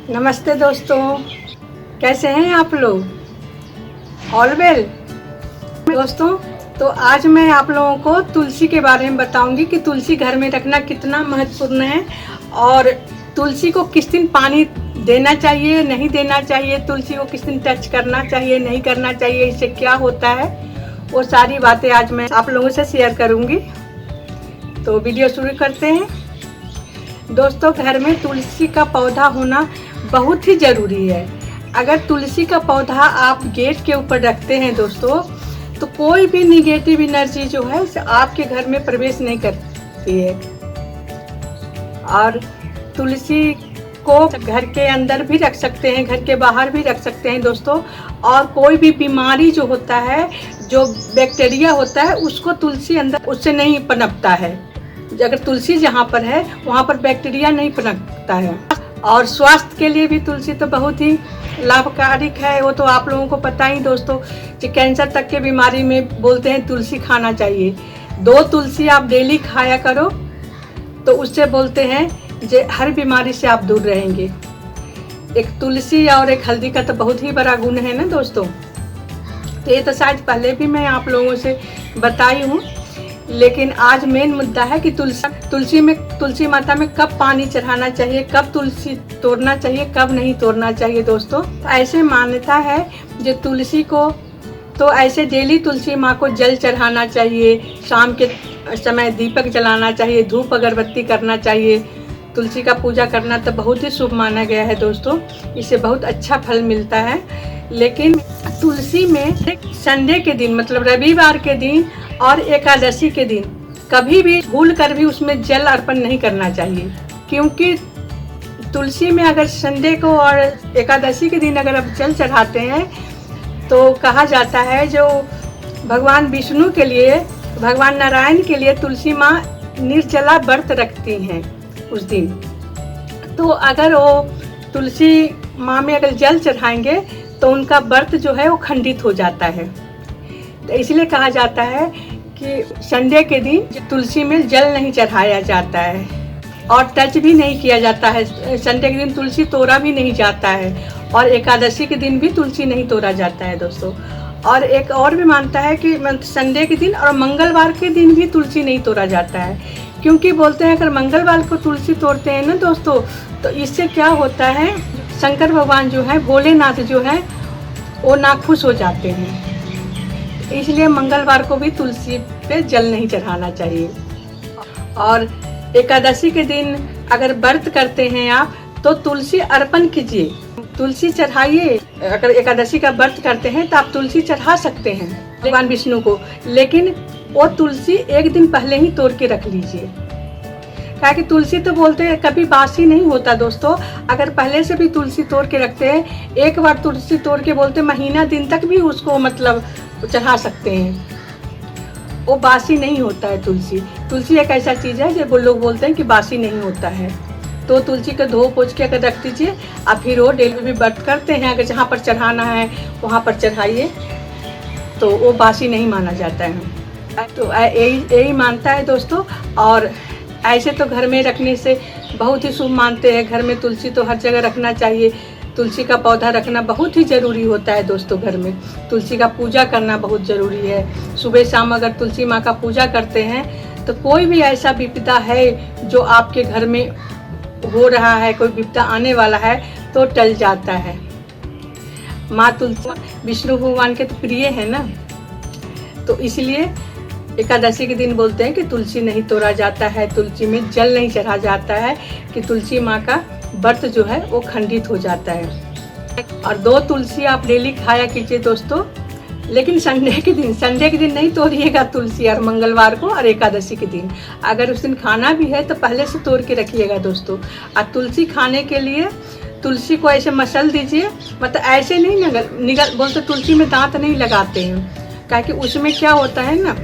नमस्ते दोस्तों, कैसे हैं आप लोग? ऑल वेल दोस्तों। तो आज मैं आप लोगों को तुलसी के बारे में बताऊंगी कि तुलसी घर में रखना कितना महत्वपूर्ण है और तुलसी को किस दिन पानी देना चाहिए, नहीं देना चाहिए, तुलसी को किस दिन टच करना चाहिए, नहीं करना चाहिए, इससे क्या होता है, वो सारी बातें आज मैं आप लोगों से शेयर करूंगी। तो वीडियो शुरू करते हैं। दोस्तों, घर में तुलसी का पौधा होना बहुत ही ज़रूरी है। अगर तुलसी का पौधा आप गेट के ऊपर रखते हैं दोस्तों, तो कोई भी निगेटिव एनर्जी जो है आपके घर में प्रवेश नहीं करती है। और तुलसी को घर के अंदर भी रख सकते हैं, घर के बाहर भी रख सकते हैं दोस्तों। और कोई भी बीमारी जो होता है, जो बैक्टीरिया होता है, उसको तुलसी अंदर उससे नहीं पनपता है। अगर तुलसी जहाँ पर है वहाँ पर बैक्टीरिया नहीं पनपता है। और स्वास्थ्य के लिए भी तुलसी तो बहुत ही लाभकारिक है। वो तो आप लोगों को पता ही दोस्तों कि कैंसर तक के बीमारी में बोलते हैं तुलसी खाना चाहिए। 2 तुलसी आप डेली खाया करो तो उससे बोलते हैं जो हर बीमारी से आप दूर रहेंगे। एक तुलसी और एक हल्दी का तो बहुत ही बड़ा गुण है ना दोस्तों। तो ये तो शायद पहले भी मैं आप लोगों से बताई हूँ, लेकिन आज मेन मुद्दा है कि तुलसी माता में कब पानी चढ़ाना चाहिए, कब तुलसी तोड़ना चाहिए, कब नहीं तोड़ना चाहिए दोस्तों। ऐसे मान्यता है जो तुलसी को तो ऐसे डेली तुलसी माँ को जल चढ़ाना चाहिए, शाम के समय दीपक जलाना चाहिए, धूप अगरबत्ती करना चाहिए। तुलसी का पूजा करना तो बहुत ही शुभ माना गया है दोस्तों, इससे बहुत अच्छा फल मिलता है। लेकिन तुलसी में संडे के दिन मतलब रविवार के दिन और एकादशी के दिन कभी भी भूल कर भी उसमें जल अर्पण नहीं करना चाहिए। क्योंकि तुलसी में अगर संडे को और एकादशी के दिन अगर आप जल चढ़ाते हैं तो कहा जाता है जो भगवान विष्णु के लिए, भगवान नारायण के लिए तुलसी माँ निर्जला व्रत रखती हैं उस दिन। तो अगर वो तुलसी माँ में अगर जल चढ़ाएंगे तो उनका व्रत जो है वो खंडित हो जाता है। तो इसलिए कहा जाता है कि संडे के दिन तुलसी में जल नहीं चढ़ाया जाता है और टच भी नहीं किया जाता है। संडे के दिन तुलसी तोड़ा भी नहीं जाता है और एकादशी के दिन भी तुलसी नहीं तोड़ा जाता है दोस्तों। और एक और भी मानता है कि संडे के दिन और मंगलवार के दिन भी तुलसी नहीं तोड़ा जाता है। क्योंकि बोलते हैं अगर मंगलवार को तुलसी तोड़ते हैं ना दोस्तों, तो इससे क्या होता है, शंकर भगवान जो है, भोलेनाथ जो है, वो नाखुश हो जाते हैं। इसलिए मंगलवार को भी तुलसी पे जल नहीं चढ़ाना चाहिए। और एकादशी के दिन अगर व्रत करते हैं आप तो तुलसी अर्पण कीजिए, तुलसी चढ़ाइए। अगर एकादशी का व्रत करते हैं तो आप तुलसी चढ़ा सकते हैं भगवान विष्णु को, लेकिन वो तुलसी एक दिन पहले ही तोड़ के रख लीजिए। क्या कि तुलसी तो बोलते हैं कभी बासी नहीं होता दोस्तों। अगर पहले से भी तुलसी तोड़ के रखते हैं, एक बार तुलसी तोड़ के बोलते महीना दिन तक भी उसको मतलब चढ़ा सकते हैं, वो बासी नहीं होता है। तुलसी एक ऐसा चीज़ है जो लोग बोलते हैं कि बासी नहीं होता है। तो तुलसी को धो पोछ के अगर रख दीजिए, आप फिर वो डेली भी व्रत करते हैं, अगर जहाँ पर चढ़ाना है वहाँ पर चढ़ाइए, तो वो बासी नहीं माना जाता है। तो यही मानता है दोस्तों। और ऐसे तो घर में रखने से बहुत ही शुभ मानते हैं। घर में तुलसी तो हर जगह रखना चाहिए। तुलसी का पौधा रखना बहुत ही ज़रूरी होता है दोस्तों। घर में तुलसी का पूजा करना बहुत ज़रूरी है। सुबह शाम अगर तुलसी माँ का पूजा करते हैं तो कोई भी ऐसा विपदा है जो आपके घर में हो रहा है, कोई विपदा आने वाला है, तो टल जाता है। माँ तुलसी विष्णु भगवान के तो प्रिय है ना, तो इसलिए एकादशी के दिन बोलते हैं कि तुलसी नहीं तोड़ा जाता है, तुलसी में जल नहीं चढ़ा जाता है, कि तुलसी माँ का व्रत जो है वो खंडित हो जाता है। और 2 तुलसी आप डेली खाया कीजिए दोस्तों, लेकिन संडे के दिन नहीं तोड़िएगा तुलसी, और मंगलवार को और एकादशी के दिन। अगर उस दिन खाना भी है तो पहले से तोड़ के रखिएगा दोस्तों। और तुलसी खाने के लिए तुलसी को ऐसे मसल दीजिए, मतलब ऐसे नहीं निगल बोलते तुलसी में दांत नहीं लगाते हैं, क्योंकि उसमें क्या होता है ना,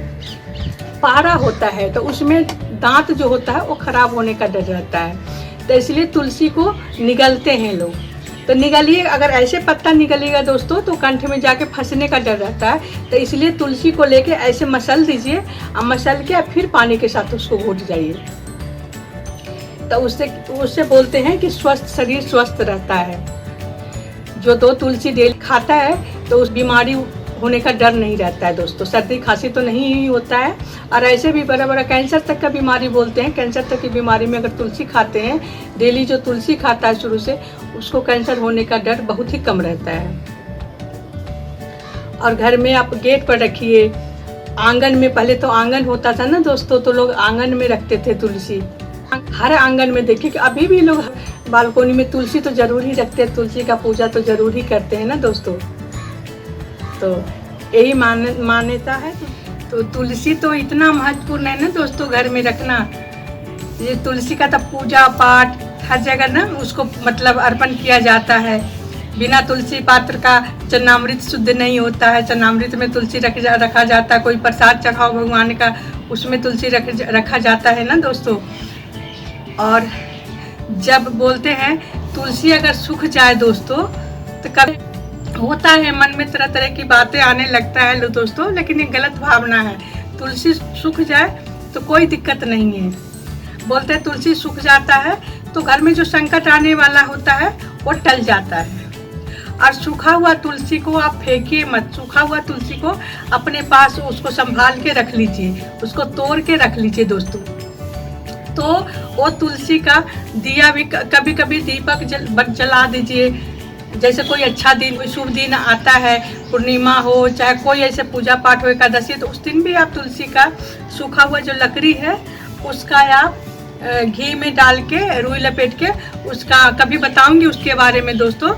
पारा होता है, तो उसमें दांत जो होता है वो खराब होने का डर रहता है। तो इसलिए तुलसी को निगलते हैं लोग। तो निगलिए, अगर ऐसे पत्ता निगलिएगा दोस्तों तो कंठ में जाके फंसने का डर रहता है। तो इसलिए तुलसी को लेके ऐसे मसल दीजिए, और मसल के फिर पानी के साथ उसको घोट जाइए। तो उससे उससे बोलते हैं कि स्वस्थ शरीर स्वस्थ रहता है। जो 2 तुलसी डेली खाता है तो उस बीमारी होने का डर नहीं रहता है दोस्तों। सर्दी खांसी तो नहीं ही होता है, और ऐसे भी बड़ा बड़ा कैंसर तक का बीमारी बोलते हैं। कैंसर तक की बीमारी में अगर तुलसी खाते हैं, डेली जो तुलसी खाता है शुरू से, उसको कैंसर होने का डर बहुत ही कम रहता है। और घर में आप गेट पर रखिए, आंगन में, पहले तो आंगन होता था ना दोस्तों, तो लोग आंगन में रखते थे तुलसी। हर आंगन में देखिए कि अभी भी लोग बालकोनी में तुलसी तो जरूर ही रखते हैं, तुलसी का पूजा तो जरूर ही करते हैं ना दोस्तों। तो यही मान्यता है। तो तुलसी तो इतना महत्वपूर्ण है ना दोस्तों घर में रखना। ये तुलसी का तो पूजा पाठ हर जगह ना उसको मतलब अर्पण किया जाता है। बिना तुलसी पात्र का चरणामृत शुद्ध नहीं होता है। चरणामृत में तुलसी रखा जाता है। कोई प्रसाद चढ़ाओ भगवान का, उसमें तुलसी रखा जाता है ना दोस्तों। और जब बोलते हैं तुलसी अगर सूख जाए दोस्तों, तो कभी होता है मन में तरह तरह की बातें आने लगता है दोस्तों, लेकिन ये गलत भावना है। तुलसी सूख जाए तो कोई दिक्कत नहीं है। बोलते हैं तुलसी सूख जाता है तो घर में जो संकट आने वाला होता है वो टल जाता है। और सूखा हुआ तुलसी को आप फेंकिए मत। सूखा हुआ तुलसी को अपने पास उसको संभाल के रख लीजिए, उसको तोड़ के रख लीजिए दोस्तों। तो वो तुलसी का दिया भी कभी कभी दीपक जला दीजिए। जैसे कोई अच्छा दिन, कोई शुभ दिन आता है, पूर्णिमा हो, चाहे कोई ऐसे पूजा पाठ हो, एकादशी, तो उस दिन भी आप तुलसी का सूखा हुआ जो लकड़ी है उसका आप घी में डाल के, रुई लपेट के, उसका कभी बताऊंगी उसके बारे में दोस्तों।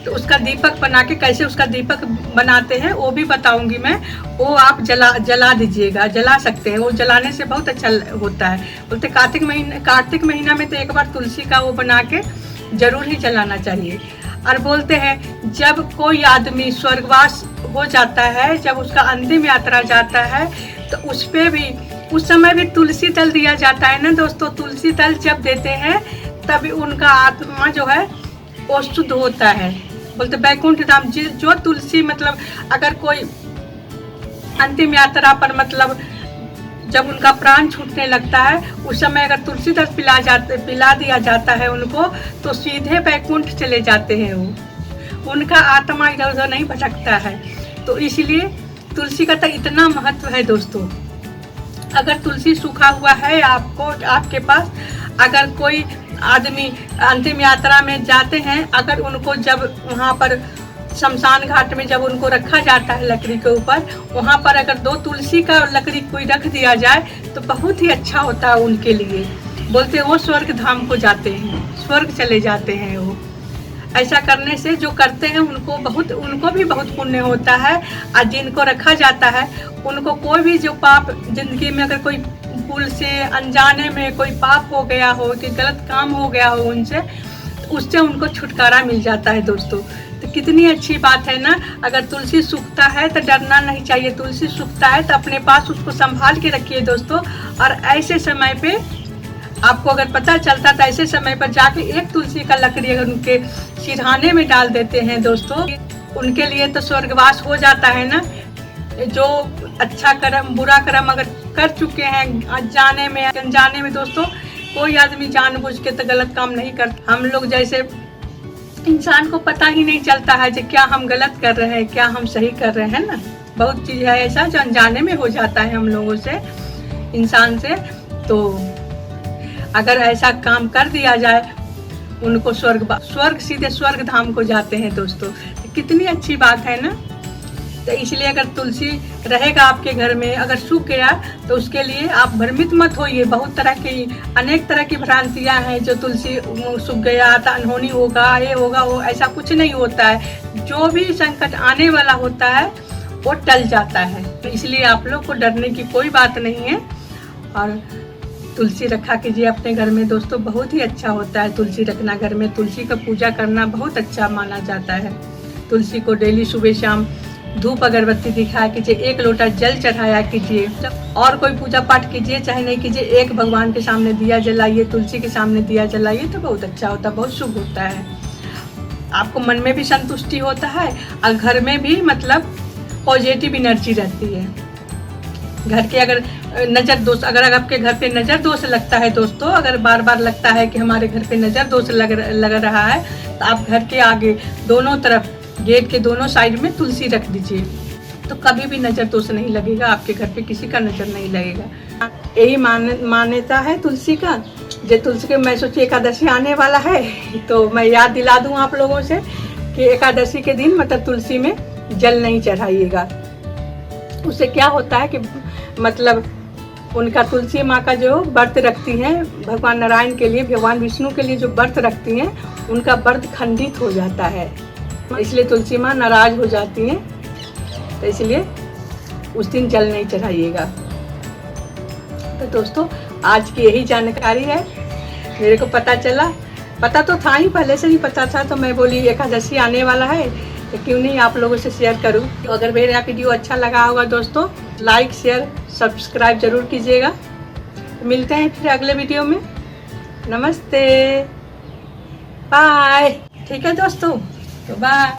तो उसका दीपक बना के कैसे उसका दीपक बनाते हैं वो भी बताऊंगी मैं। वो आप जला दीजिएगा, जला सकते हैं। वो जलाने से बहुत अच्छा होता है। बोलते कार्तिक महीना में तो एक बार तुलसी का वो बना के जरूर ही जलाना चाहिए। और बोलते हैं जब कोई आदमी स्वर्गवास हो जाता है, जब उसका अंतिम यात्रा जाता है, तो उस पे भी उस समय भी तुलसी तल दिया जाता है ना दोस्तों। तुलसी तल जब देते हैं तभी उनका आत्मा जो है वो शुद्ध होता है। बोलते वैकुंठ धाम जो तुलसी मतलब अगर कोई अंतिम यात्रा पर मतलब जब उनका प्राण छूटने लगता है, उस समय अगर तुलसी रस पिला दिया जाता है उनको, तो सीधे वैकुंठ चले जाते हैं। वो उनका आत्मा इधर उधर नहीं भटकता है। तो इसलिए तुलसी का तो इतना महत्व है दोस्तों। अगर तुलसी सूखा हुआ है आपके पास, अगर कोई आदमी अंतिम यात्रा में जाते हैं, अगर उनको जब वहाँ पर शमशान घाट में जब उनको रखा जाता है लकड़ी के ऊपर, वहाँ पर अगर 2 तुलसी का लकड़ी कोई रख दिया जाए तो बहुत ही अच्छा होता है उनके लिए। बोलते हैं वो स्वर्ग धाम को जाते हैं, स्वर्ग चले जाते हैं वो। ऐसा करने से जो करते हैं उनको भी बहुत पुण्य होता है। और जिनको रखा जाता है उनको कोई भी जो पाप जिंदगी में, अगर कोई भूल से अनजाने में कोई पाप हो गया हो, कि गलत काम हो गया हो उनसे, तो उससे उनको छुटकारा मिल जाता है दोस्तों। तो कितनी अच्छी बात है ना। अगर तुलसी सूखता है तो डरना नहीं चाहिए। तुलसी सूखता है तो अपने पास उसको संभाल के रखिए दोस्तों। और ऐसे समय पे आपको अगर पता चलता तो ऐसे समय पर जाके 1 तुलसी का लकड़ी अगर उनके सिरहाने में डाल देते हैं दोस्तों, उनके लिए तो स्वर्गवास हो जाता है ना। जो अच्छा कर्म बुरा कर्म अगर कर चुके हैं जाने में अनजाने में दोस्तों, कोई आदमी जानबूझ के तो गलत काम नहीं करता। हम लोग जैसे इंसान को पता ही नहीं चलता है कि क्या हम गलत कर रहे हैं, क्या हम सही कर रहे हैं ना। बहुत चीज़ है ऐसा जो अनजाने में हो जाता है हम लोगों से, इंसान से। तो अगर ऐसा काम कर दिया जाए, उनको स्वर्ग सीधे स्वर्ग धाम को जाते हैं दोस्तों। कितनी अच्छी बात है ना। तो इसलिए अगर तुलसी रहेगा आपके घर में, अगर सूख गया तो उसके लिए आप भ्रमित मत होइए। अनेक तरह की भ्रांतियां हैं। जो तुलसी सूख गया तो अनहोनी होगा, ये होगा, वो, ऐसा कुछ नहीं होता है। जो भी संकट आने वाला होता है वो टल जाता है। तो इसलिए आप लोग को डरने की कोई बात नहीं है। और तुलसी रखा कीजिए अपने घर में दोस्तों, बहुत ही अच्छा होता है तुलसी रखना घर में। तुलसी का पूजा करना बहुत अच्छा माना जाता है। तुलसी को डेली सुबह शाम धूप अगरबत्ती दिखाया कीजिए, 1 लोटा जल चढ़ाया कीजिए। और कोई पूजा पाठ कीजिए चाहे नहीं कीजिए, एक भगवान के सामने दिया जलाइए, तुलसी के सामने दिया जलाइए, तो बहुत अच्छा होता है, बहुत शुभ होता है। आपको मन में भी संतुष्टि होता है और घर में भी मतलब पॉजिटिव एनर्जी रहती है। घर के अगर नज़र दोष, अगर आपके घर पे नज़र दोष लगता है दोस्तों, अगर बार बार लगता है कि हमारे घर पे नज़र दोष लग रहा है, तो आप घर के आगे दोनों तरफ, गेट के दोनों साइड में तुलसी रख दीजिए, तो कभी भी नज़र दोष नहीं लगेगा, आपके घर पे किसी का नज़र नहीं लगेगा। यही मान्यता है तुलसी का। जो तुलसी के, मैं सोची एकादशी आने वाला है, तो मैं याद दिला दूँ आप लोगों से कि एकादशी के दिन मतलब तुलसी में जल नहीं चढ़ाइएगा। उससे क्या होता है कि मतलब उनका, तुलसी माँ का जो व्रत रखती हैं, भगवान नारायण के लिए, भगवान विष्णु के लिए जो व्रत रखती हैं, उनका व्रत खंडित हो जाता है, इसलिए तुलसी माँ नाराज हो जाती हैं, तो इसलिए उस दिन जल नहीं चढ़ाइएगा। तो दोस्तों आज की यही जानकारी है, मेरे को पता चला, पता तो था ही, पहले से ही पता था, तो मैं बोली एकादशी आने वाला है तो क्यों नहीं आप लोगों से शेयर करूं। तो अगर मेरा वीडियो अच्छा लगा होगा दोस्तों, लाइक शेयर सब्सक्राइब जरूर कीजिएगा। मिलते हैं फिर अगले वीडियो में। नमस्ते, बाय। ठीक है दोस्तों, तो बाय।